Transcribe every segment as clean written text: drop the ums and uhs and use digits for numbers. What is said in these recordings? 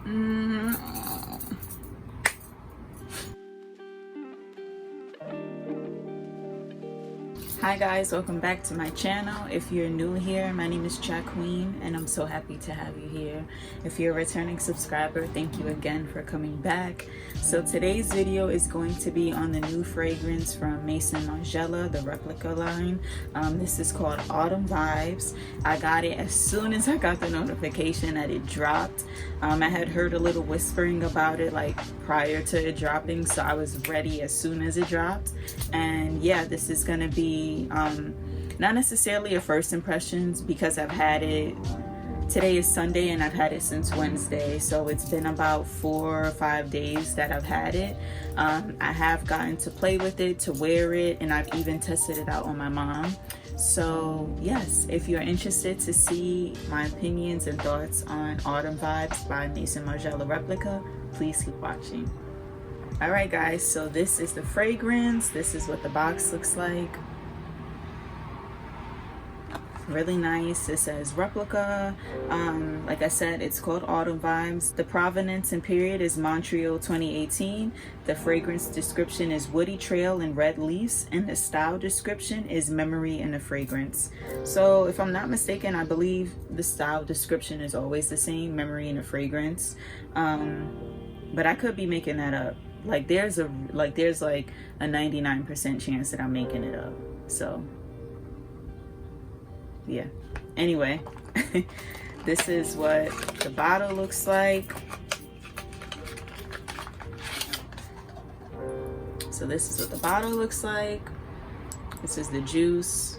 Hi guys, welcome back to my channel. If you're new here, my name is Chat Queen and I'm so happy to have you here. If you're a returning subscriber, thank you again for coming back. So today's video is going to be on the new fragrance from Maison Margiela, the Replica line. This is called Autumn Vibes. I got it as soon as I got the notification that it dropped. I had heard a little whispering about it like prior to it dropping, so I was ready as soon as it dropped. And yeah, this is gonna be not necessarily a first impressions because I've had it, today is Sunday and I've had it since Wednesday, so it's been about 4 or 5 days that I've had it. I have gotten to play with it, to wear it, and I've even tested it out on my mom. So yes, if you're interested to see my opinions and thoughts on Autumn Vibes by Maison Margiela Replica, please keep watching. All right guys, so this is the fragrance. This is what the box looks like. Really nice. It says Replica. Like I said, it's called Autumn Vibes. The provenance and period is Montreal 2018. The fragrance description is woody trail and red leaves, and the style description is memory in a fragrance. So if I'm not mistaken, I believe the style description is always the same, memory in a fragrance. But I could be making that up. Like there's like a 99% chance that I'm making it up. So yeah, anyway, this is what the bottle looks like. So this is what the bottle looks like. This is the juice.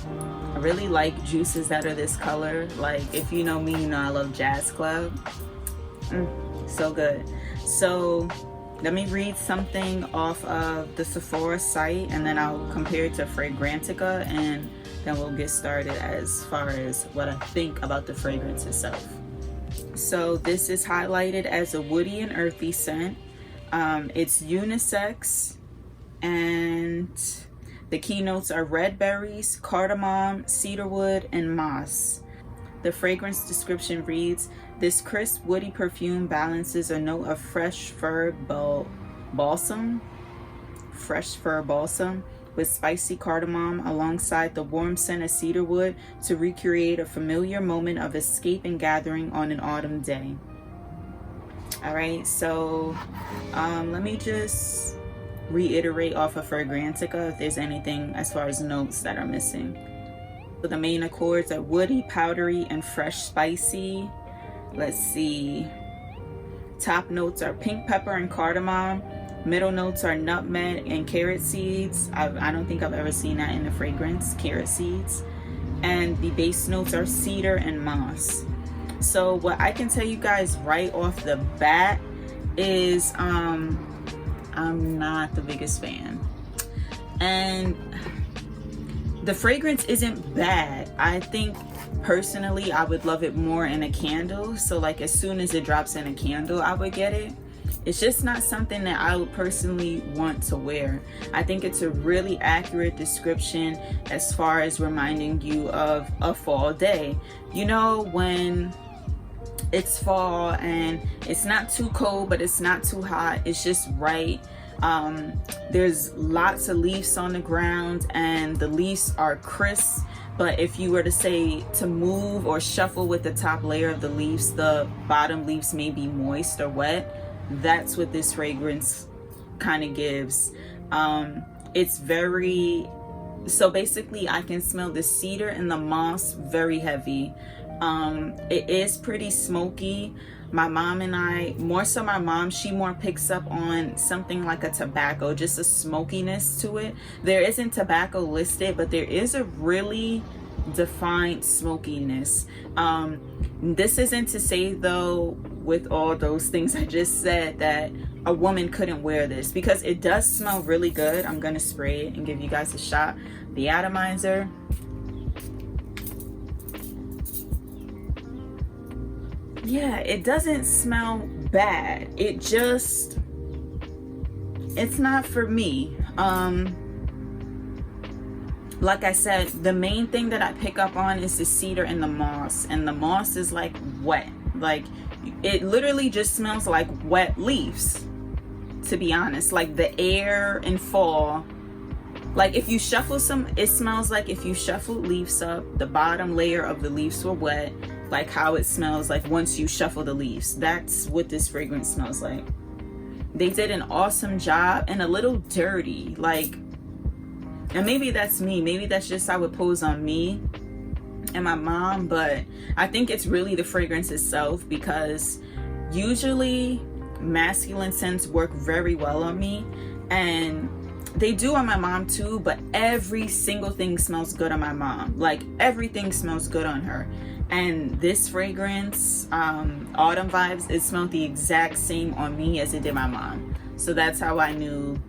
I really like juices that are this color. Like if you know me, you know I love Jazz Club. So good. So let me read something off of the Sephora site and then I'll compare it to Fragrantica, and then we'll get started as far as what I think about the fragrance itself. So this is highlighted as a woody and earthy scent. It's unisex, and the keynotes are red berries, cardamom, cedarwood, and moss. The fragrance description reads, this crisp woody perfume balances a note of fresh fir balsam with spicy cardamom alongside the warm scent of cedarwood to recreate a familiar moment of escape and gathering on an autumn day. All right, so let me just reiterate off of Fragrantica if there's anything as far as notes that are missing. So the main accords are woody, powdery, and fresh spicy. Let's see. Top notes are pink pepper and cardamom. Middle notes are nutmeg and carrot seeds. I don't think I've ever seen that in a fragrance, carrot seeds. And the base notes are cedar and moss. So what I can tell you guys right off the bat is I'm not the biggest fan. And the fragrance isn't bad. I think personally I would love it more in a candle. So like as soon as it drops in a candle, I would get it. It's just not something that I would personally want to wear. I think it's a really accurate description as far as reminding you of a fall day. You know, when it's fall and it's not too cold, but it's not too hot. It's just right. There's lots of leaves on the ground and the leaves are crisp. But if you were to say to move or shuffle with the top layer of the leaves, the bottom leaves may be moist or wet. That's what this fragrance kind of gives. It's very, so basically I can smell the cedar and the moss very heavy. It is pretty smoky. My mom and I, more so my mom, she more picks up on something like a tobacco, just a smokiness to it. There isn't tobacco listed, but there is a really defined smokiness. This isn't to say though, with all those things I just said, that a woman couldn't wear this, because it does smell really good. I'm gonna spray it and give you guys a shot. The atomizer. Yeah, it doesn't smell bad. It just, it's not for me. Like I said, the main thing that I pick up on is the cedar and the moss is like wet. Like, it literally just smells like wet leaves, to be honest. Like the air in fall, like if you shuffle some, it smells like if you shuffled leaves up, the bottom layer of the leaves were wet, like how it smells like once you shuffle the leaves. That's what this fragrance smells like. They did an awesome job, and a little dirty, like, and maybe that's me, maybe that's just how it pulls on me and my mom, but I think it's really the fragrance itself, because usually masculine scents work very well on me, and they do on my mom too, but every single thing smells good on my mom. Like everything smells good on her. And this fragrance, Autumn Vibes, it smelled the exact same on me as it did my mom. So that's how I knew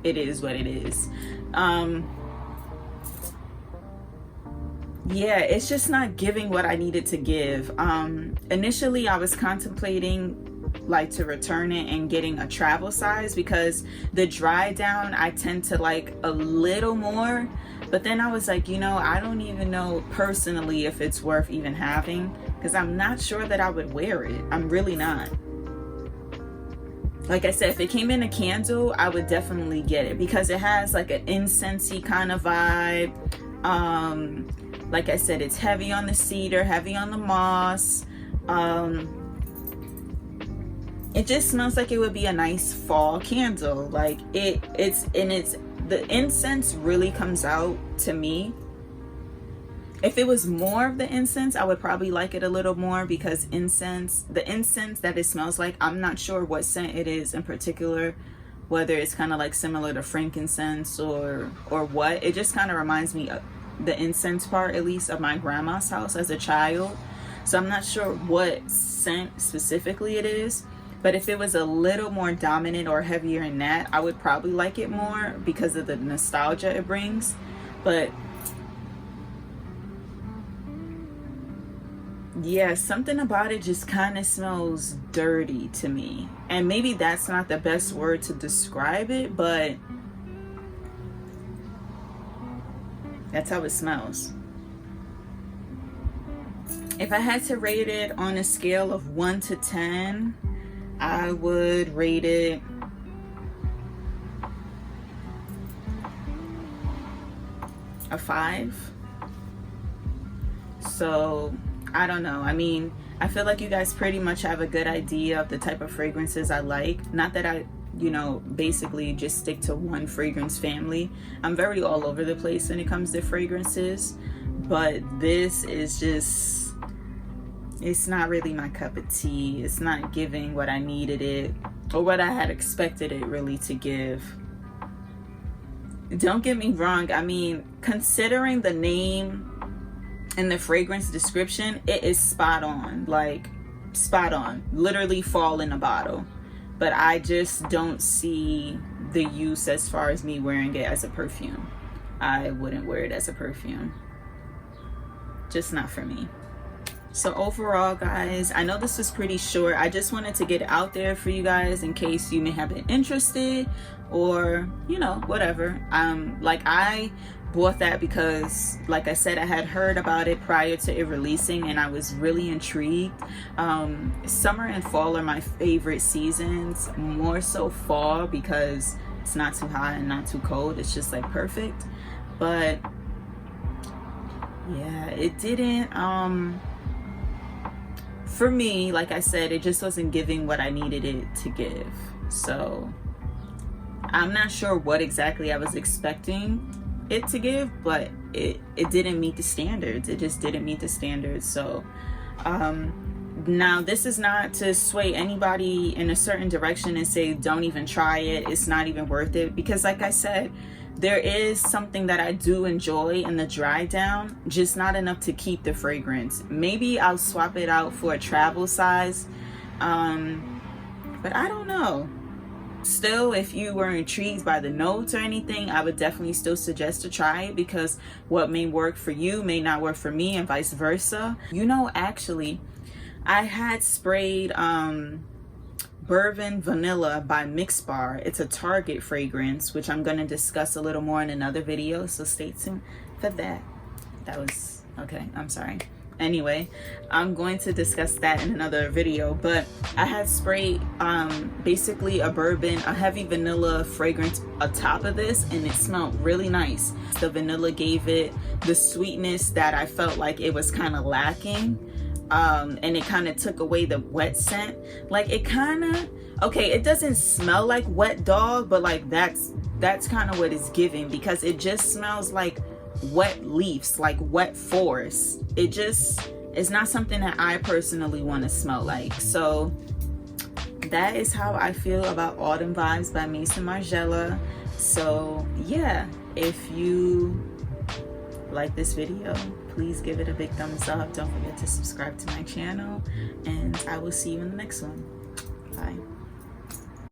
it is what it is. Yeah, it's just not giving what I needed to give. Initially I was contemplating like to return it and getting a travel size, because the dry down I tend to like a little more, but then I was like, you know, I don't even know personally if it's worth even having, because I'm not sure that I would wear it. I'm really not. Like I said, if it came in a candle, I would definitely get it, because it has like an incensey kind of vibe. Like I said, it's heavy on the cedar, heavy on the moss. It just smells like it would be a nice fall candle. Like it's the incense really comes out to me. If it was more of the incense, I would probably like it a little more, because the incense that it smells like, I'm not sure what scent it is in particular, whether it's kind of like similar to frankincense or what. It just kind of reminds me of the incense part, at least, of my grandma's house as a child. So I'm not sure what scent specifically it is. But if it was a little more dominant or heavier in that, I would probably like it more because of the nostalgia it brings. But yeah, something about it just kind of smells dirty to me. And maybe that's not the best word to describe it, but that's how it smells. If I had to rate it on a scale of 1 to 10, I would rate it a 5. So I don't know. I mean, I feel like you guys pretty much have a good idea of the type of fragrances I like. Not that I, you know, basically just stick to one fragrance family. I'm very all over the place when it comes to fragrances, but this is just, it's not really my cup of tea. It's not giving what I needed it, or what I had expected it really to give. Don't get me wrong. I mean, considering the name and the fragrance description, it is spot on. Like, spot on. Literally fall in a bottle. But I just don't see the use as far as me wearing it as a perfume. I wouldn't wear it as a perfume. Just not for me. So overall, guys, I know this was pretty short. I just wanted to get it out there for you guys in case you may have been interested, or, you know, whatever. Like, I bought that because, like I said, I had heard about it prior to it releasing, and I was really intrigued. Summer and fall are my favorite seasons, more so fall, because it's not too hot and not too cold. It's just like perfect. But yeah, it didn't for me, like I said, it just wasn't giving what I needed it to give. So I'm not sure what exactly I was expecting it to give, but it didn't meet the standards. It just didn't meet the standards. So now this is not to sway anybody in a certain direction and say don't even try it, it's not even worth it, because like I said, there is something that I do enjoy in the dry down, just not enough to keep the fragrance. Maybe I'll swap it out for a travel size, but I don't know. Still, if you were intrigued by the notes or anything, I would definitely still suggest to try it, because what may work for you may not work for me, and vice versa. You know, actually, I had sprayed Bourbon Vanilla by Mix Bar. It's a Target fragrance, which I'm going to discuss a little more in another video, so stay tuned for that. That was okay, I'm sorry. anyway, I'm going to discuss that in another video. But I had sprayed basically a heavy vanilla fragrance atop of this, and it smelled really nice. The vanilla gave it the sweetness that I felt like it was kind of lacking, and it kind of took away the wet scent. Like, it kind of, okay, it doesn't smell like wet dog, but like that's kind of what it's giving, because it just smells like wet leaves, like wet forest. It's not something that I personally want to smell like. So that is how I feel about Autumn Vibes by Maison Margiela. So yeah, if you like this video, please give it a big thumbs up. Don't forget to subscribe to my channel, and I will see you in the next one. Bye.